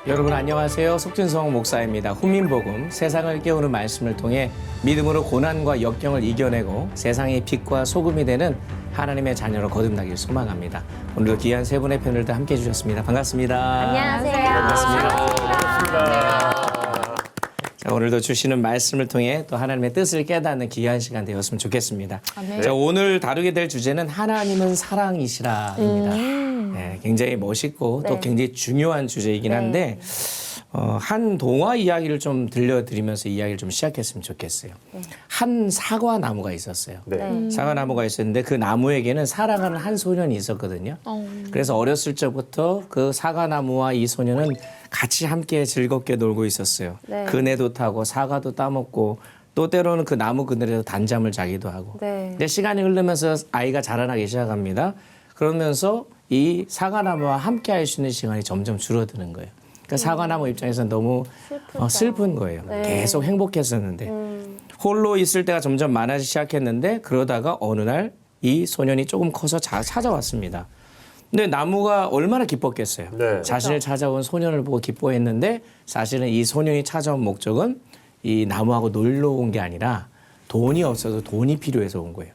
여러분 안녕하세요. 속진성 목사입니다. 훈민복음 세상을 깨우는 말씀을 통해 믿음으로 고난과 역경을 이겨내고 세상의 빛과 소금이 되는 하나님의 자녀로 거듭나길 소망합니다. 오늘도 귀한 세 분의 패널들 함께해 주셨습니다. 반갑습니다. 안녕하세요. 반갑습니다. 자, 오늘도 주시는 말씀을 통해 또 하나님의 뜻을 깨닫는 귀한 시간 되었으면 좋겠습니다. 자, 오늘 다루게 될 주제는 하나님은 사랑이시라입니다. 네, 굉장히 멋있고 또 굉장히 중요한 주제이긴 한데 한 동화 이야기를 좀 들려드리면서 이야기를 좀 시작했으면 좋겠어요. 한 사과나무가 있었어요. 사과나무가 있었는데 그 나무에게는 사랑하는 한 소년이 있었거든요. 그래서 어렸을 적부터 그 사과나무와 이 소년은 같이 함께 즐겁게 놀고 있었어요. 그네도 타고 사과도 따먹고 또 때로는 그 나무 그늘에서 단잠을 자기도 하고. 근데 시간이 흐르면서 아이가 자라나기 시작합니다. 그러면서 이 사과나무와 함께 할 수 있는 시간이 점점 줄어드는 거예요. 그러니까 사과나무 입장에서는 너무 슬픈 거예요. 계속 행복했었는데 홀로 있을 때가 점점 많아지기 시작했는데 그러다가 어느 날 이 소년이 조금 커서 찾아왔습니다. 근데 나무가 얼마나 기뻤겠어요. 자신을 찾아온 소년을 보고 기뻐했는데 사실은 이 소년이 찾아온 목적은 이 나무하고 놀러 온 게 아니라 돈이 없어서 돈이 필요해서 온 거예요.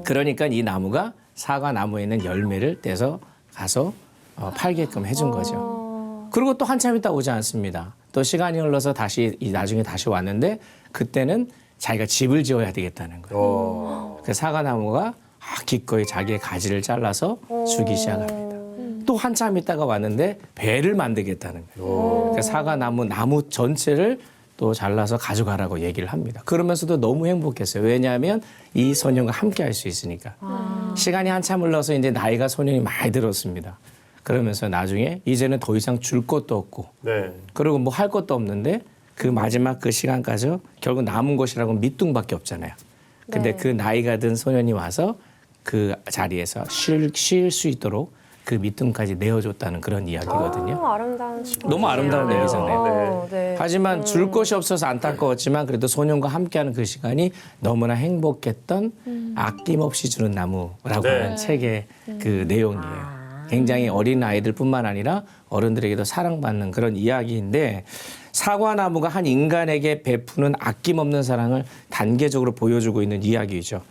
그러니까 이 나무가 사과나무에 있는 열매를 떼서 가서 팔게끔 해준 거죠. 그리고 또 한참 있다 오지 않습니다. 또 시간이 흘러서 나중에 다시 왔는데 그때는 자기가 집을 지어야 되겠다는 거예요. 그 사과나무가 기꺼이 자기의 가지를 잘라서 주기 시작합니다. 또 한참 있다가 왔는데 배를 만들겠다는 거예요. 그 사과나무 전체를 또 잘라서 가져가라고 얘기를 합니다. 그러면서도 너무 행복했어요. 왜냐하면 이 소년과 함께 할 수 있으니까. 시간이 한참 흘러서 이제 나이가 소년이 많이 들었습니다. 그러면서 나중에 이제는 더 이상 줄 것도 없고 그리고 뭐 할 것도 없는데 그 마지막 그 시간까지 결국 남은 것이라고 밑둥밖에 없잖아요. 근데 그 나이가 든 소년이 와서 그 자리에서 쉴 수 있도록 그 밑둥까지 내어줬다는 그런 이야기거든요. 너무 아름다운 얘기잖아요. 하지만 줄 것이 없어서 안타까웠지만 그래도 소년과 함께하는 그 시간이 너무나 행복했던 아낌없이 주는 나무라고 하는 책의 그 내용이에요. 굉장히 어린 아이들뿐만 아니라 어른들에게도 사랑받는 그런 이야기인데 사과나무가 한 인간에게 베푸는 아낌없는 사랑을 단계적으로 보여주고 있는 이야기죠.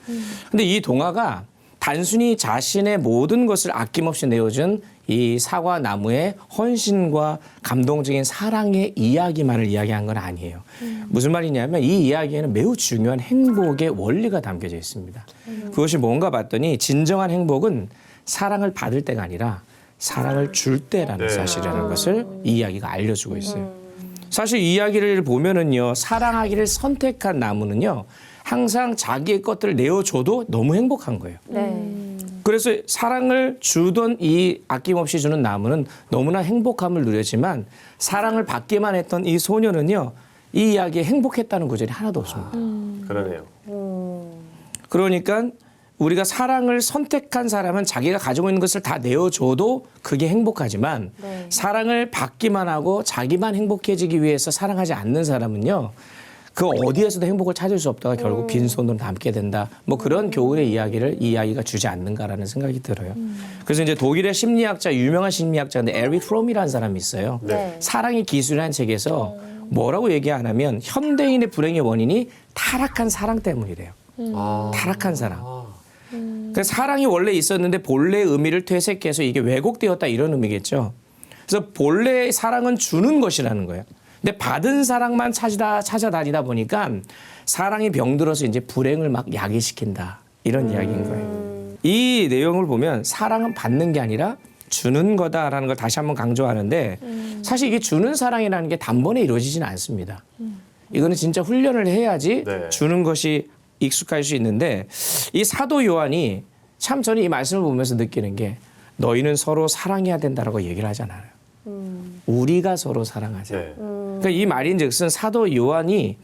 근데 이 동화가 단순히 자신의 모든 것을 아낌없이 내어준 이 사과나무의 헌신과 감동적인 사랑의 이야기만을 이야기한 건 아니에요. 무슨 말이냐면 이 이야기에는 매우 중요한 행복의 원리가 담겨져 있습니다. 그것이 뭔가 봤더니 진정한 행복은 사랑을 받을 때가 아니라 사랑을 줄 때라는 사실이라는 것을 이 이야기가 알려주고 있어요. 사실 이 이야기를 보면은요, 사랑하기를 선택한 나무는요, 항상 자기의 것들을 내어줘도 너무 행복한 거예요. 그래서 사랑을 주던 이 아낌없이 주는 나무는 너무나 행복함을 누렸지만 사랑을 받기만 했던 이 소녀는요, 이 이야기에 행복했다는 구절이 하나도 없습니다. 그러네요. 그러니까 우리가 사랑을 선택한 사람은 자기가 가지고 있는 것을 다 내어줘도 그게 행복하지만 사랑을 받기만 하고 자기만 행복해지기 위해서 사랑하지 않는 사람은요, 그 어디에서도 행복을 찾을 수 없다가 결국 빈손으로 남게 된다. 뭐 그런 교훈의 이야기를 이 이야기가 주지 않는가라는 생각이 들어요. 그래서 이제 독일의 심리학자, 유명한 심리학자인데 에릭 프롬이라는 사람이 있어요. 사랑의 기술이라는 책에서 뭐라고 얘기 안 하면 현대인의 불행의 원인이 타락한 사랑 때문이래요. 타락한 사랑. 그래서 사랑이 원래 있었는데 본래의 의미를 퇴색해서 이게 왜곡되었다 이런 의미겠죠. 그래서 본래의 사랑은 주는 것이라는 거예요. 근데 받은 사랑만 찾아다니다 보니까 사랑이 병들어서 이제 불행을 막 야기시킨다. 이런 이야기인 거예요. 이 내용을 보면 사랑은 받는 게 아니라 주는 거다라는 걸 다시 한번 강조하는데 사실 이게 주는 사랑이라는 게 단번에 이루어지지는 않습니다. 이거는 진짜 훈련을 해야지 주는 것이 익숙할 수 있는데 이 사도 요한이 참 저는 이 말씀을 보면서 느끼는 게 너희는 서로 사랑해야 된다라고 얘기를 하잖아요. 우리가 서로 사랑하자. 그러니까 이 말인즉슨 사도 요한이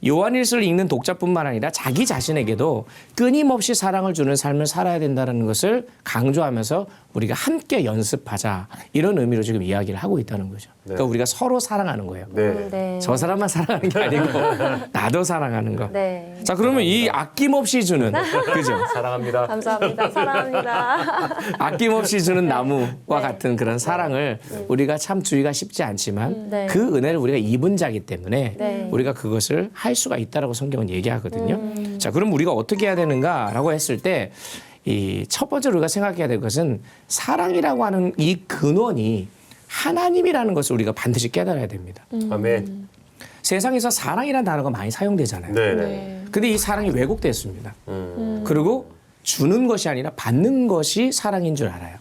요한일서를 읽는 독자뿐만 아니라 자기 자신에게도 끊임없이 사랑을 주는 삶을 살아야 된다는 것을 강조하면서 우리가 함께 연습하자 이런 의미로 지금 이야기를 하고 있다는 거죠. 네. 그러니까 우리가 서로 사랑하는 거예요. 네. 네. 저 사람만 사랑하는 게 아니고 나도 사랑하는 거. 네. 자, 그러면 이 아낌없이 주는 그죠? 사랑합니다. 감사합니다. 사랑합니다. 아낌없이 주는 나무와 같은 그런 사랑을 우리가 참 주기가 쉽지 않지만 네. 그 은혜를 우리가 입은 자이기 때문에 네. 우리가 그것을 할 수가 있다라고 성경은 얘기하거든요. 자, 그럼 우리가 어떻게 해야 되는가라고 했을 때 이 첫 번째로 우리가 생각해야 될 것은 사랑이라고 하는 이 근원이 하나님이라는 것을 우리가 반드시 깨달아야 됩니다. 아멘. 세상에서 사랑이라는 단어가 많이 사용되잖아요. 네네. 근데 이 사랑이 왜곡됐습니다. 그리고 주는 것이 아니라 받는 것이 사랑인 줄 알아요.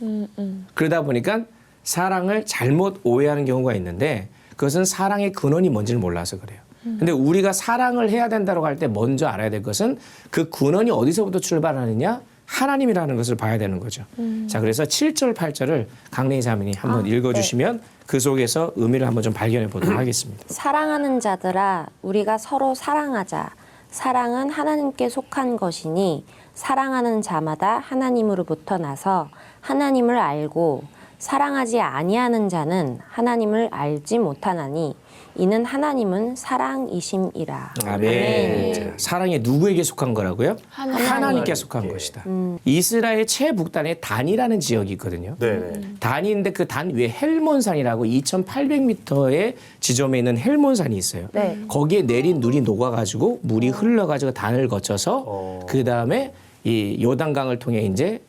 그러다 보니까 사랑을 잘못 오해하는 경우가 있는데 그것은 사랑의 근원이 뭔지를 몰라서 그래요. 근데 우리가 사랑을 해야 된다고 할 때 먼저 알아야 될 것은 그 근원이 어디서부터 출발하느냐? 하나님이라는 것을 봐야 되는 거죠. 자, 그래서 7절, 8절을 강래희 자매님 한번 읽어주시면 그 속에서 의미를 한번 좀 발견해 보도록 하겠습니다. 사랑하는 자들아 우리가 서로 사랑하자. 사랑은 하나님께 속한 것이니 사랑하는 자마다 하나님으로부터 나서 하나님을 알고 사랑하지 아니하는 자는 하나님을 알지 못하나니 이는 하나님은 사랑이심이라. 아멘. 자, 사랑이 누구에게 속한 거라고요? 하나님께 속한 것이다. 이스라엘 최북단에 단이라는 지역이 있거든요. 네네. 단인데 그 단 위에 헬몬산이라고 2,800m의 지점에 있는 헬몬산이 있어요. 네. 거기에 내린 눈이 녹아가지고 물이 흘러가지고 단을 거쳐서 그 다음에 이 요단강을 통해 이제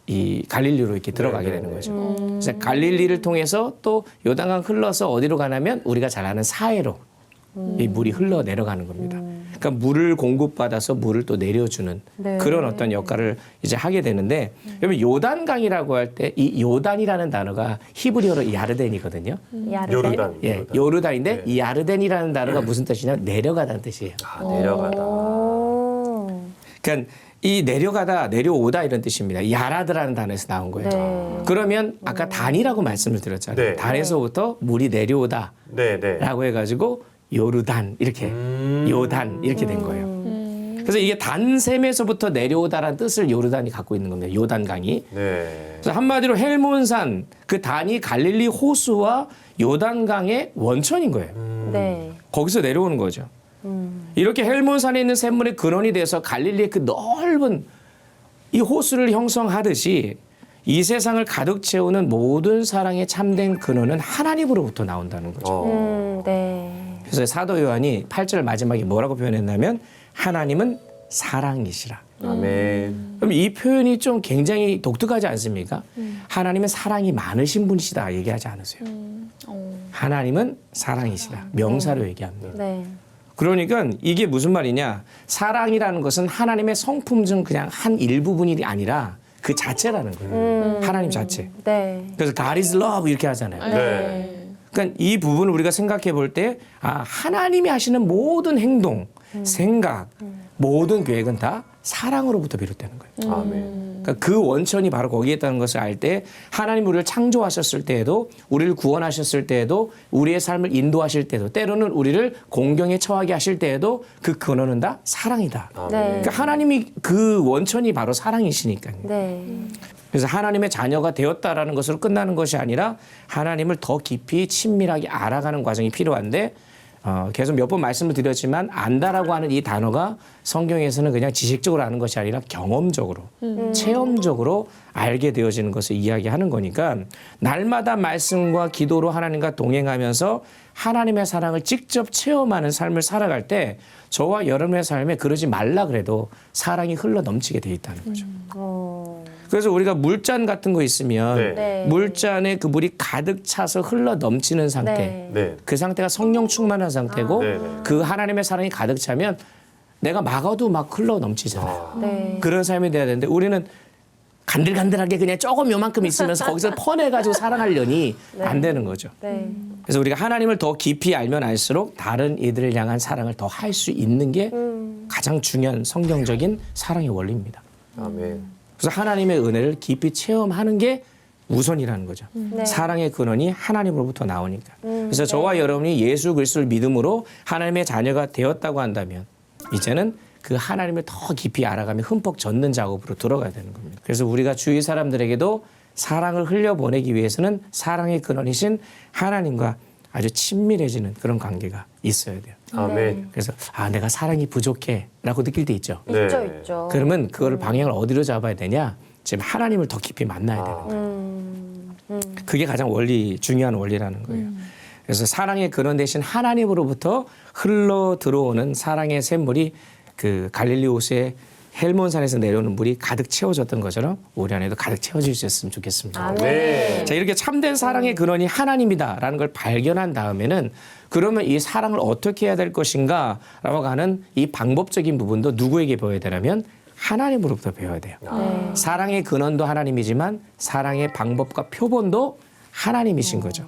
이 갈릴리로 이렇게 들어가게 되는 거죠. 그래서 갈릴리를 통해서 또 요단강 흘러서 어디로 가냐면 우리가 잘 아는 사해로 이 물이 흘러 내려가는 겁니다. 그러니까 물을 공급받아서 물을 또 내려주는 네. 그런 어떤 역할을 이제 하게 되는데 여러분 요단강이라고 할 때 이 요단이라는 단어가 히브리어로 야르덴이거든요. 요르단. 예, 요르단인데 네. 이 야르덴이라는 단어가 무슨 뜻이냐면 내려가다는 뜻이에요. 아, 내려가다. 그러니까 이 내려가다, 내려오다 이런 뜻입니다. 야라드라는 단어에서 나온 거예요. 네. 그러면 아까 단이라고 말씀을 드렸잖아요. 네. 단에서부터 물이 내려오다라고 네네. 해가지고 요르단 이렇게 요단 이렇게 된 거예요. 그래서 이게 단샘에서부터 내려오다라는 뜻을 요르단이 갖고 있는 겁니다. 요단강이. 네. 그래서 한마디로 헬몬산 그 단이 갈릴리 호수와 요단강의 원천인 거예요. 네. 거기서 내려오는 거죠. 이렇게 헬몬산에 있는 샘물의 근원이 돼서 갈릴리의 그 넓은 이 호수를 형성하듯이 이 세상을 가득 채우는 모든 사랑의 참된 근원은 하나님으로부터 나온다는 거죠. 네. 그래서 사도 요한이 8절 마지막에 뭐라고 표현했냐면 하나님은 사랑이시라. 아멘. 그럼 이 표현이 좀 굉장히 독특하지 않습니까? 하나님은 사랑이 많으신 분이시다 얘기하지 않으세요. 하나님은 사랑이시다. 명사로 얘기합니다. 네. 그러니까 이게 무슨 말이냐? 사랑이라는 것은 하나님의 성품 중 그냥 한 일부분이 아니라 그 자체라는 거예요. 하나님 자체. 네. 그래서 God is love 이렇게 하잖아요. 네. 그러니까 이 부분을 우리가 생각해 볼 때 하나님이 하시는 모든 행동, 생각, 모든 계획은 다 사랑으로부터 비롯되는 거예요. 아멘. 그러니까 그 원천이 바로 거기에 있다는 것을 알 때 하나님 우리를 창조하셨을 때에도 우리를 구원하셨을 때에도 우리의 삶을 인도하실 때도 때로는 우리를 공경에 처하게 하실 때에도 그 근원은 다 사랑이다. 아멘. 네. 그러니까 하나님이 그 원천이 바로 사랑이시니까요. 네. 그래서 하나님의 자녀가 되었다라는 것으로 끝나는 것이 아니라 하나님을 더 깊이 친밀하게 알아가는 과정이 필요한데 계속 몇 번 말씀을 드렸지만 안다라고 하는 이 단어가 성경에서는 그냥 지식적으로 아는 것이 아니라 경험적으로 체험적으로 알게 되어지는 것을 이야기하는 거니까 날마다 말씀과 기도로 하나님과 동행하면서 하나님의 사랑을 직접 체험하는 삶을 살아갈 때 저와 여러분의 삶에 그러지 말라 그래도 사랑이 흘러 넘치게 돼 있다는 거죠. 그래서 우리가 물잔 같은 거 있으면 네. 네. 물잔에 그 물이 가득 차서 흘러 넘치는 상태. 네. 네. 그 상태가 성령 충만한 상태고 네, 네. 그 하나님의 사랑이 가득 차면 내가 막아도 막 흘러 넘치잖아요. 네. 그런 삶이 돼야 되는데 우리는 간들간들하게 그냥 조금 요만큼 있으면서 거기서 퍼내가지고 사랑하려니 안 되는 거죠. 네. 그래서 우리가 하나님을 더 깊이 알면 알수록 다른 이들을 향한 사랑을 더 할 수 있는 게 가장 중요한 성경적인 사랑의 원리입니다. 아멘. 그래서 하나님의 은혜를 깊이 체험하는 게 우선이라는 거죠. 네. 사랑의 근원이 하나님으로부터 나오니까. 그래서 저와 여러분이 예수 그리스도를 믿음으로 하나님의 자녀가 되었다고 한다면 이제는 그 하나님을 더 깊이 알아가며 흠뻑 젖는 작업으로 들어가야 되는 겁니다. 그래서 우리가 주위 사람들에게도 사랑을 흘려보내기 위해서는 사랑의 근원이신 하나님과 아주 친밀해지는 그런 관계가 있어야 돼요. 아멘. 그래서 내가 사랑이 부족해 라고 느낄 때 있죠. 네. 있죠. 그러면 그거를 방향을 어디로 잡아야 되냐? 지금 하나님을 더 깊이 만나야 되는 거예요. 그게 가장 중요한 원리라는 거예요. 그래서 사랑의 근원 대신 하나님으로부터 흘러 들어오는 사랑의 샘물이 그 갈릴리 호수의 헬몬산에서 내려오는 물이 가득 채워졌던 것처럼 우리 안에도 가득 채워질 수 있으면 좋겠습니다. 네. 자, 이렇게 참된 사랑의 근원이 하나님이다라는 걸 발견한 다음에는 그러면 이 사랑을 어떻게 해야 될 것인가라고 하는 이 방법적인 부분도 누구에게 배워야 되냐면 하나님으로부터 배워야 돼요. 사랑의 근원도 하나님이지만 사랑의 방법과 표본도 하나님이신 거죠.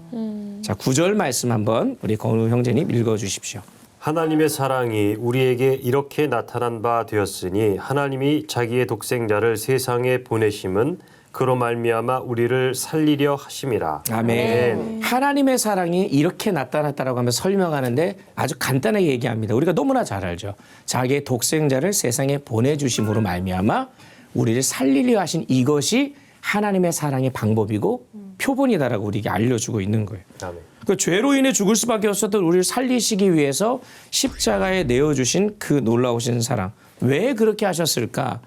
자, 9절 말씀 한번 우리 건우 형제님 읽어주십시오. 하나님의 사랑이 우리에게 이렇게 나타난 바 되었으니 하나님이 자기의 독생자를 세상에 보내심은 그로 말미암아 우리를 살리려 하심이라. 아멘. 하나님의 사랑이 이렇게 나타났다라고 하면 설명하는데 아주 간단하게 얘기합니다. 우리가 너무나 잘 알죠. 자기의 독생자를 세상에 보내주심으로 말미암아 우리를 살리려 하신 이것이 하나님의 사랑의 방법이고 표본이다라고 우리에게 알려주고 있는 거예요. 아멘. 그 죄로 인해 죽을 수밖에 없었던 우리를 살리시기 위해서 십자가에 내어주신 그 놀라우신 사랑. 왜 그렇게 하셨을까?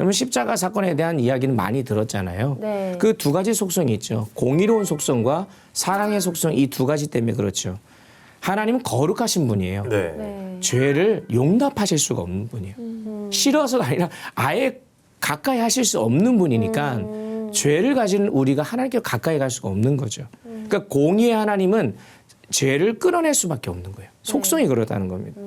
여러분 십자가 사건에 대한 이야기는 많이 들었잖아요. 네. 그 두 가지 속성이 있죠. 공의로운 속성과 사랑의 속성 이 두 가지 때문에 그렇죠. 하나님은 거룩하신 분이에요. 네. 죄를 용납하실 수가 없는 분이에요. 싫어서가 아니라 아예 가까이 하실 수 없는 분이니까 죄를 가지는 우리가 하나님께 가까이 갈 수가 없는 거죠. 그러니까 공의의 하나님은 죄를 끌어낼 수밖에 없는 거예요. 속성이 그렇다는 겁니다.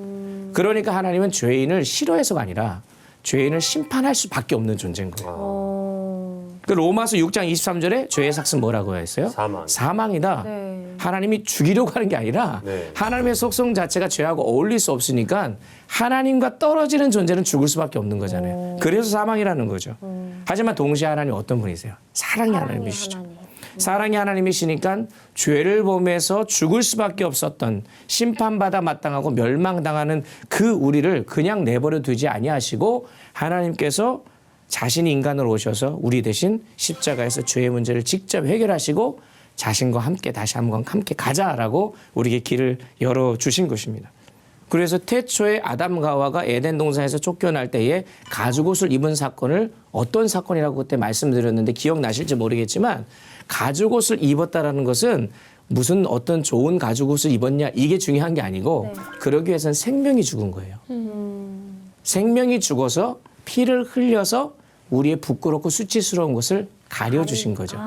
그러니까 하나님은 죄인을 싫어해서가 아니라 죄인을 심판할 수밖에 없는 존재인 거예요. 그 로마서 6장 23절에 죄의 삭은 뭐라고 했어요? 사망. 사망이다. 네. 하나님이 죽이려고 하는 게 아니라 네. 하나님의 속성 자체가 죄하고 어울릴 수 없으니까 하나님과 떨어지는 존재는 죽을 수밖에 없는 거잖아요. 그래서 사망이라는 거죠. 하지만 동시에 하나님 어떤 분이세요? 사랑의 하나님이시죠. 사랑의 하나님이시니까 죄를 범해서 죽을 수밖에 없었던 심판받아 마땅하고 멸망당하는 그 우리를 그냥 내버려 두지 아니하시고 하나님께서 자신이 인간으로 오셔서 우리 대신 십자가에서 죄의 문제를 직접 해결하시고 자신과 함께 다시 한번 함께 가자라고 우리에게 길을 열어주신 것입니다. 그래서 태초에 아담과 하와가 에덴 동산에서 쫓겨날 때에 가죽옷을 입은 사건을 어떤 사건이라고 그때 말씀드렸는데 기억나실지 모르겠지만 가죽옷을 입었다라는 것은 무슨 어떤 좋은 가죽옷을 입었냐 이게 중요한 게 아니고 그러기 위해서는 생명이 죽은 거예요. 생명이 죽어서 피를 흘려서 우리의 부끄럽고 수치스러운 것을 가려주신 거죠.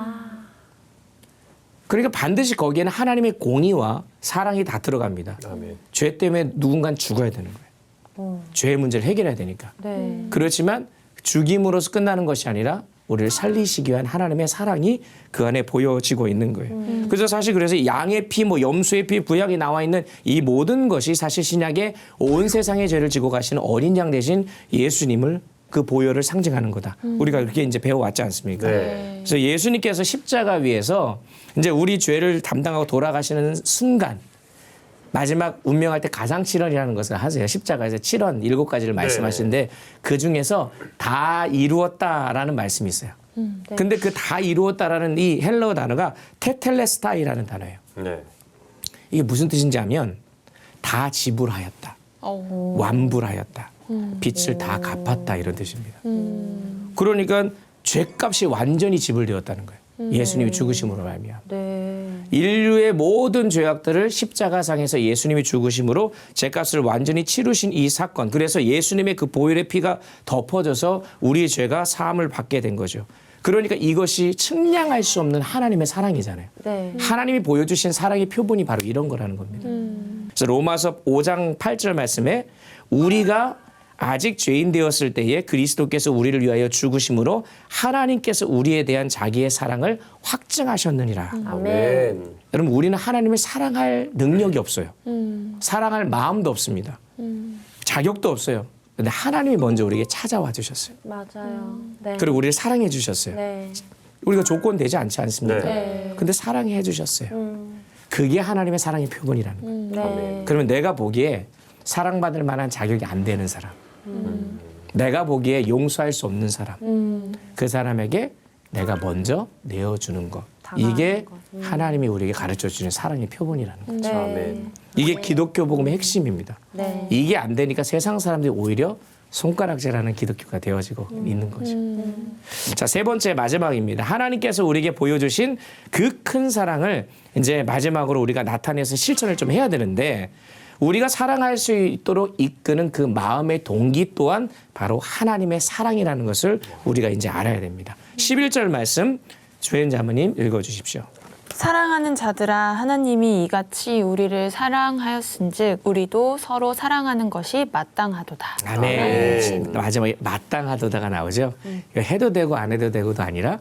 그러니까 반드시 거기에는 하나님의 공의와 사랑이 다 들어갑니다. 아멘. 죄 때문에 누군가는 죽어야 되는 거예요. 죄의 문제를 해결해야 되니까. 네. 그렇지만 죽임으로써 끝나는 것이 아니라 우리를 살리시기 위한 하나님의 사랑이 그 안에 보여지고 있는 거예요. 그래서 사실 그래서 양의 피, 염소의 피, 부약이 나와 있는 이 모든 것이 사실 신약에 온 세상의 죄를 지고 가시는 어린 양 대신 예수님을 그 보혈을 상징하는 거다. 우리가 그렇게 이제 배워왔지 않습니까? 네. 그래서 예수님께서 십자가 위에서 이제 우리 죄를 담당하고 돌아가시는 순간 마지막 운명할 때 가상칠언이라는 것을 하세요. 십자가에서 7원 7가지를 말씀하시는데 그 중에서 다 이루었다라는 말씀이 있어요. 근데 그 다 이루었다라는 이 헬라어 단어가 테텔레스타이라는 단어예요. 네. 이게 무슨 뜻인지 하면 다 지불하였다. 완불하였다. 빚을 다 갚았다 이런 뜻입니다. 그러니까 죄값이 완전히 지불되었다는 거예요. 예수님이 죽으심으로 말미암아. 네. 인류의 모든 죄악들을 십자가상에서 예수님이 죽으심으로 죄값을 완전히 치르신 이 사건. 그래서 예수님의 그 보혈의 피가 덮어져서 우리의 죄가 사함을 받게 된 거죠. 그러니까 이것이 측량할 수 없는 하나님의 사랑이잖아요. 네. 하나님이 보여주신 사랑의 표본이 바로 이런 거라는 겁니다. 그래서 로마서 5장 8절 말씀에 우리가 아직 죄인 되었을 때에 그리스도께서 우리를 위하여 죽으심으로 하나님께서 우리에 대한 자기의 사랑을 확증하셨느니라. 아멘. 여러분 우리는 하나님을 사랑할 능력이 없어요. 사랑할 마음도 없습니다. 자격도 없어요. 그런데 하나님이 먼저 우리에게 찾아와 주셨어요. 맞아요. 네. 그리고 우리를 사랑해 주셨어요. 네. 우리가 조건 되지 않지 않습니까? 네. 근데 사랑해 주셨어요. 그게 하나님의 사랑의 표본이라는 거예요. 네. 그러면 내가 보기에 사랑받을 만한 자격이 안 되는 사람, 내가 보기에 용서할 수 없는 사람, 그 사람에게 내가 먼저 내어주는 것. 이게 하나님이 우리에게 가르쳐주는 사랑의 표본이라는 거예요. 네. 아멘. 이게 기독교 복음의 핵심입니다. 네. 이게 안 되니까 세상 사람들이 오히려 손가락질하는 기독교가 되어지고 있는 거죠. 자, 세 번째 마지막입니다. 하나님께서 우리에게 보여주신 그 큰 사랑을 이제 마지막으로 우리가 나타내서 실천을 좀 해야 되는데 우리가 사랑할 수 있도록 이끄는 그 마음의 동기 또한 바로 하나님의 사랑이라는 것을 우리가 이제 알아야 됩니다. 11절 말씀 조현 자매님 읽어주십시오. 사랑하는 자들아 하나님이 이같이 우리를 사랑하였은즉 우리도 서로 사랑하는 것이 마땅하도다. 아멘. 마지막에 마땅하도다가 나오죠. 이거 해도 되고 안 해도 되고도 아니라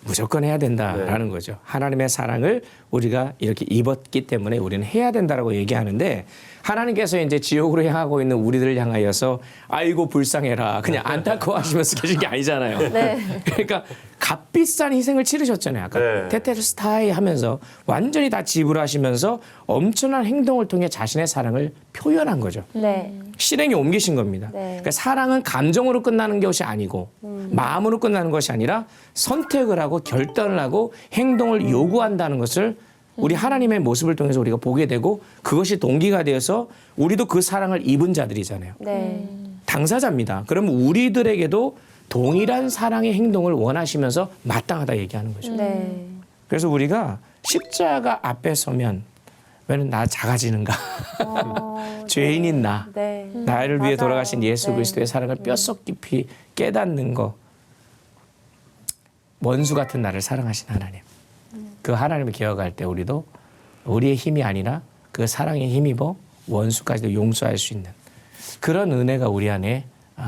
무조건 해야 된다라는 거죠. 하나님의 사랑을 우리가 이렇게 입었기 때문에 우리는 해야 된다라고 얘기하는데 하나님께서 이제 지옥으로 향하고 있는 우리들을 향하여서 아이고 불쌍해라 그냥 안타까워하시면서 계신 게 아니잖아요. 네. 그러니까 값비싼 희생을 치르셨잖아요. 아까 네. 테텔스타이 하면서 완전히 다 지불하시면서 엄청난 행동을 통해 자신의 사랑을 표현한 거죠. 네. 실행에 옮기신 겁니다. 네. 그러니까 사랑은 감정으로 끝나는 것이 아니고 마음으로 끝나는 것이 아니라 선택을 하고 결단을 하고 행동을 요구한다는 것을 우리 하나님의 모습을 통해서 우리가 보게 되고 그것이 동기가 되어서 우리도 그 사랑을 입은 자들이잖아요. 네. 당사자입니다. 그러면 우리들에게도 동일한 사랑의 행동을 원하시면서 마땅하다 얘기하는 거죠. 네. 그래서 우리가 십자가 앞에 서면 왜 나 작아지는가? 죄인인 나. 네. 나를 위해 맞아요. 돌아가신 예수 네. 그리스도의 사랑을 뼛속 깊이 깨닫는 거. 원수 같은 나를 사랑하신 하나님. 그 하나님을 기억할 때 우리도 우리의 힘이 아니라 그 사랑에 힘입어 원수까지도 용서할 수 있는 그런 은혜가 우리 안에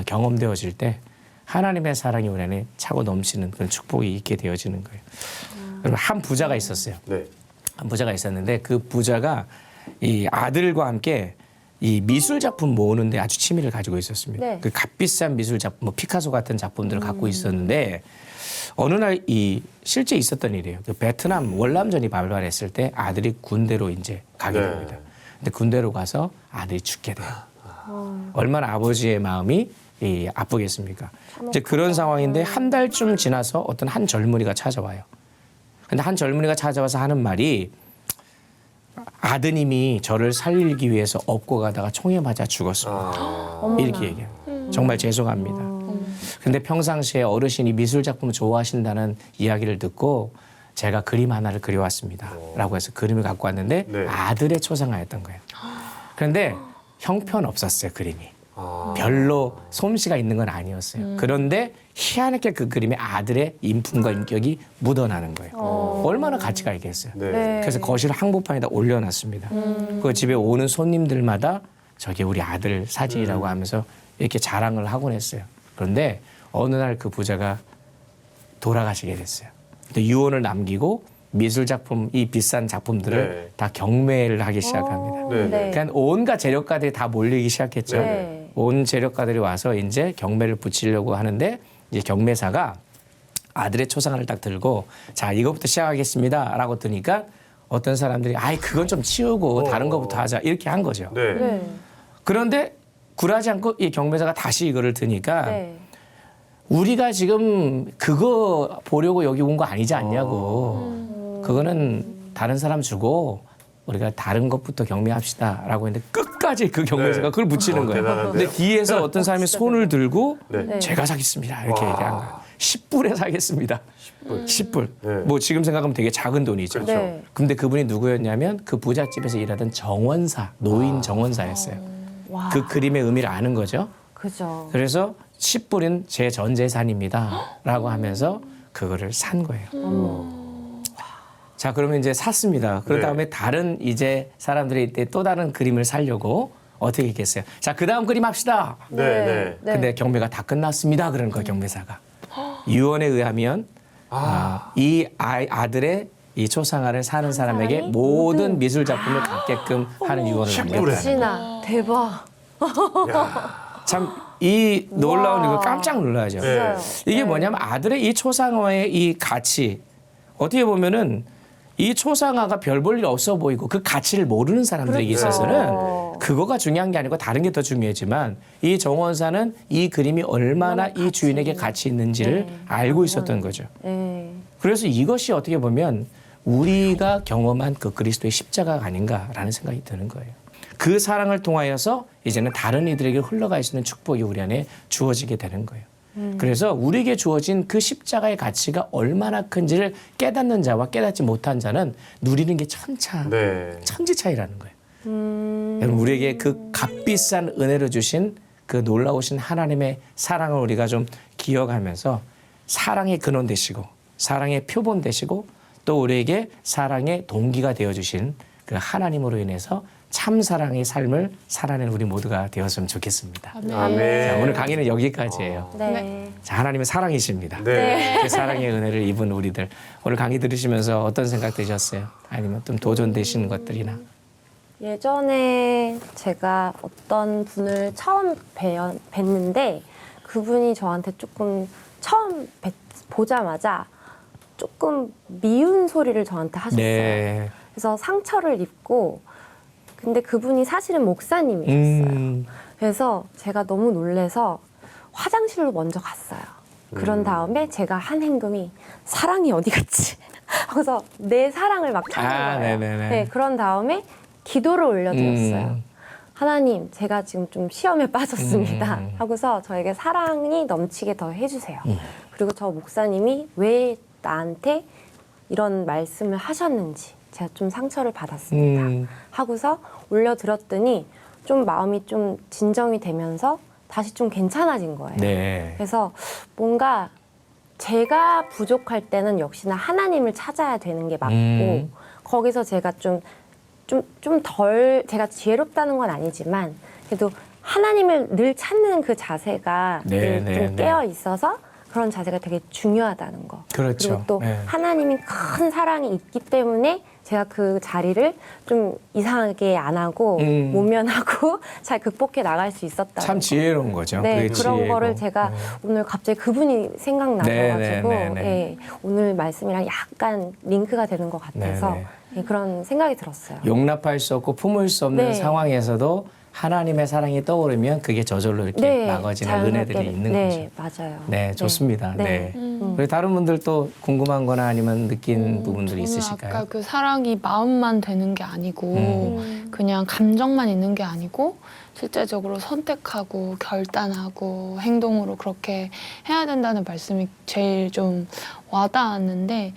경험되어질 때 하나님의 사랑이 우리 안에 차고 넘치는 그런 축복이 있게 되어지는 거예요. 그러면 한 부자가 있었어요. 네. 한 부자가 있었는데 그 부자가 이 아들과 함께 이 미술 작품 모으는데 아주 취미를 가지고 있었습니다. 네. 그 값비싼 미술 작품, 뭐 피카소 같은 작품들을 갖고 있었는데 어느 날 이 실제 있었던 일이에요. 그 베트남 월남전이 발발했을 때 아들이 군대로 이제 가게 네. 됩니다. 근데 군대로 가서 아들이 죽게 돼요. 얼마나 아버지의 마음이 아프겠습니까? 이제 그런 상황인데 한 달쯤 지나서 어떤 한 젊은이가 찾아와요. 근데 한 젊은이가 찾아와서 하는 말이 아드님이 저를 살리기 위해서 업고 가다가 총에 맞아 죽었습니다. 이렇게 얘기해요. 정말 죄송합니다. 근데 평상시에 어르신이 미술 작품을 좋아하신다는 이야기를 듣고 제가 그림 하나를 그려왔습니다. 라고 해서 그림을 갖고 왔는데 네. 아들의 초상화였던 거예요. 그런데 형편없었어요, 그림이. 아. 별로 솜씨가 있는 건 아니었어요. 그런데 희한하게 그 그림에 아들의 인품과 인격이 묻어나는 거예요. 얼마나 가치가 있겠어요. 네. 네. 그래서 거실 항복판에다 올려놨습니다. 그 집에 오는 손님들마다 저게 우리 아들 사진이라고 하면서 이렇게 자랑을 하곤 했어요. 그런데 어느 날 그 부자가 돌아가시게 됐어요. 근데 유언을 남기고 미술 작품, 이 비싼 작품들을 네. 다 경매를 하기 시작합니다. 네. 네. 그러니까 온갖 재력가들이 다 몰리기 시작했죠. 네. 온 재력가들이 와서 이제 경매를 붙이려고 하는데 이제 경매사가 아들의 초상화를 딱 들고 자 이거부터 시작하겠습니다라고 드니까 어떤 사람들이 아이 그건 좀 치우고 다른 거부터 하자 이렇게 한 거죠. 네. 네. 그런데 굴하지 않고 이 경매사가 다시 이거를 드니까 네. 우리가 지금 그거 보려고 여기 온 거 아니지 않냐고. 그거는 다른 사람 주고 우리가 다른 것부터 경매합시다라고 했는데 끝까지 그 경매사가 네. 그걸 붙이는 거예요. 대단한데요? 근데 뒤에서 어떤 사람이 손을 들고 네. 제가 사겠습니다 이렇게 와. 얘기한 거예요. 10불에 사겠습니다. 10불. 네. 뭐 지금 생각하면 되게 작은 돈이죠. 그렇죠. 네. 근데 그분이 누구였냐면 그 부잣집에서 일하던 정원사, 노인 정원사였어요. 와. 그 그림의 의미를 아는 거죠. 그죠. 그래서 10불은 제 전 재산입니다. 라고 하면서 그거를 산 거예요. 자, 그러면 이제 샀습니다. 그런 네. 다음에 다른 이제 사람들이 이때 또 다른 그림을 사려고 어떻게 했겠어요? 자, 그 다음 그림 합시다. 네. 네. 근데 경매가 다 끝났습니다. 그러는 거예요, 경매사가. 유언에 의하면 이 아들의 이 초상화를 사는 사람에게 사람이 모든 미술 작품을 갖게끔 하는 유언을 10불에. 남겼다. 진아 대박. 참 이 놀라운 우와. 이거 깜짝 놀라죠. 네. 맞아요. 이게 네. 뭐냐면 아들의 이 초상화의 이 가치 어떻게 보면은 이 초상화가 별 볼 일 없어 보이고 그 가치를 모르는 사람들에게 그렇죠. 있어서는 그거가 중요한 게 아니고 다른 게 더 중요하지만 이 정원사는 이 그림이 얼마나 이 주인에게 가치 있는지를 네. 알고 있었던 거죠. 네. 그래서 이것이 어떻게 보면 우리가 경험한 그 그리스도의 십자가가 아닌가라는 생각이 드는 거예요. 그 사랑을 통하여서 이제는 다른 이들에게 흘러갈 수 있는 축복이 우리 안에 주어지게 되는 거예요. 그래서 우리에게 주어진 그 십자가의 가치가 얼마나 큰지를 깨닫는 자와 깨닫지 못한 자는 누리는 게 네. 천지 차이라는 거예요. 여러분 우리에게 그 값비싼 은혜를 주신 그 놀라우신 하나님의 사랑을 우리가 좀 기억하면서 사랑의 근원 되시고 사랑의 표본 되시고 또 우리에게 사랑의 동기가 되어주신 그 하나님으로 인해서 참 사랑의 삶을 살아내는 우리 모두가 되었으면 좋겠습니다. 아멘. 자, 오늘 강의는 여기까지예요. 네. 자, 하나님은 사랑이십니다. 네. 그 사랑의 은혜를 입은 우리들 오늘 강의 들으시면서 어떤 생각 드셨어요? 아니면 좀 도전되시는 것들이나? 예전에 제가 어떤 분을 처음 뵀는데 그분이 저한테 조금 처음 보자마자 조금 미운 소리를 저한테 하셨어요. 네. 그래서 상처를 입고 근데 그분이 사실은 목사님이셨어요. 그래서 제가 너무 놀래서 화장실로 먼저 갔어요. 그런 다음에 제가 한 행동이 사랑이 어디 갔지? 하고서 내 사랑을 막 찾는 거예요. 네네네. 네, 그런 다음에 기도를 올려드렸어요. 하나님, 제가 지금 좀 시험에 빠졌습니다. 하고서 저에게 사랑이 넘치게 더 해주세요. 그리고 저 목사님이 왜 나한테 이런 말씀을 하셨는지 제가 좀 상처를 받았습니다. 하고서 올려드렸더니 좀 마음이 좀 진정이 되면서 다시 좀 괜찮아진 거예요. 네. 그래서 뭔가 제가 부족할 때는 역시나 하나님을 찾아야 되는 게 맞고 거기서 제가 좀 덜 제가 지혜롭다는 건 아니지만 그래도 하나님을 늘 찾는 그 자세가 네, 늘 네, 좀 네. 깨어 있어서 그런 자세가 되게 중요하다는 거. 그렇죠. 리고 또 네. 하나님이 큰 사랑이 있기 때문에 제가 그 자리를 좀 이상하게 안 하고 모면하고 잘 극복해 나갈 수 있었다. 참 지혜로운 거죠. 네, 그게 그런 지혜고. 거를 제가 오늘 갑자기 그분이 생각나셔가지고 네, 네, 네, 네. 예, 오늘 말씀이랑 약간 링크가 되는 것 같아서 네, 예, 그런 생각이 들었어요. 용납할 수 없고 품을 수 없는 네. 상황에서도 하나님의 사랑이 떠오르면 그게 저절로 이렇게 막아지는 자연스럽게, 은혜들이 있는 네, 거죠. 맞아요. 네, 좋습니다. 네. 네. 우리 다른 분들 또 궁금한 거나 아니면 느낀 부분들이 저는 있으실까요? 아까 그 사랑이 마음만 되는 게 아니고 그냥 감정만 있는 게 아니고 실제적으로 선택하고 결단하고 행동으로 그렇게 해야 된다는 말씀이 제일 좀 와닿았는데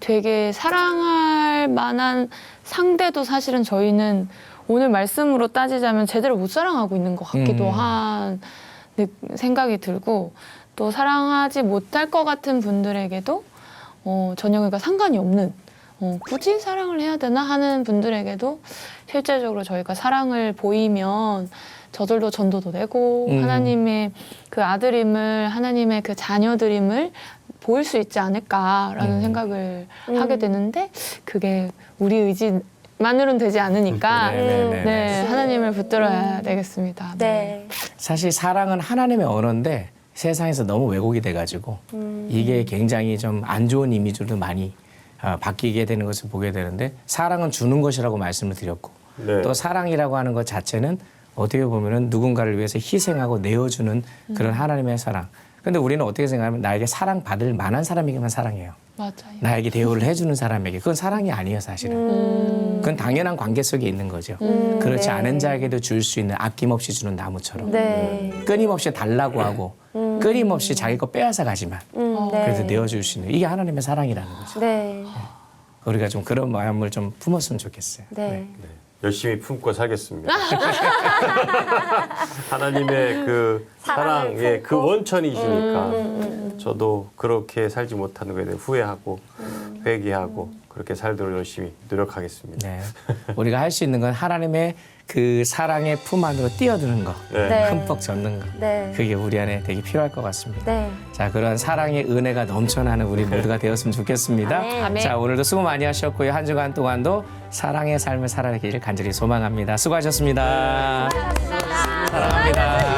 되게 사랑할 만한 상대도 사실은 저희는 오늘 말씀으로 따지자면 제대로 못 사랑하고 있는 것 같기도 한 생각이 들고 또 사랑하지 못할 것 같은 분들에게도 전혀 그러니까 상관이 없는 굳이 사랑을 해야 되나 하는 분들에게도 실제적으로 저희가 사랑을 보이면 저절로 전도도 되고 하나님의 그 아들임을 하나님의 그 자녀들임을 보일 수 있지 않을까라는 생각을 하게 되는데 그게 우리 의지만으로는 되지 않으니까 네, 하나님을 붙들어야 되겠습니다. 네. 사실 사랑은 하나님의 언어인데 세상에서 너무 왜곡이 돼가지고 이게 굉장히 좀 안 좋은 이미지로 많이 바뀌게 되는 것을 보게 되는데 사랑은 주는 것이라고 말씀을 드렸고 네. 또 사랑이라고 하는 것 자체는 어떻게 보면은 누군가를 위해서 희생하고 내어주는 그런 하나님의 사랑. 근데 우리는 어떻게 생각하면 나에게 사랑받을 만한 사람에게만 사랑해요. 맞아요. 나에게 대우를 해주는 사람에게. 그건 사랑이 아니에요, 사실은. 그건 당연한 관계 속에 있는 거죠. 그렇지 네. 않은 자에게도 줄 수 있는 아낌없이 주는 나무처럼. 네. 끊임없이 달라고 하고 끊임없이 자기 거 빼앗아 가지만 네. 그래서 내어줄 수 있는 이게 하나님의 사랑이라는 거죠. 네. 우리가 좀 그런 마음을 좀 품었으면 좋겠어요. 네. 열심히 품고 살겠습니다. 하나님의 그 사랑을 사랑의 그 품고. 원천이시니까 저도 그렇게 살지 못하는 거에 대해 후회하고 회개하고 그렇게 살도록 열심히 노력하겠습니다. 네. 우리가 할 수 있는 건 하나님의 그 사랑의 품 안으로 뛰어드는 거, 네. 네. 흠뻑 젖는 거. 네. 그게 우리 안에 되게 필요할 것 같습니다. 네. 자, 그런 사랑의 은혜가 넘쳐나는 우리 모두가 되었으면 좋겠습니다. 아멘. 자, 오늘도 수고 많이 하셨고요. 한 주간 동안도 사랑의 삶을 살아가기를 간절히 소망합니다. 수고하셨습니다. 사랑합니다.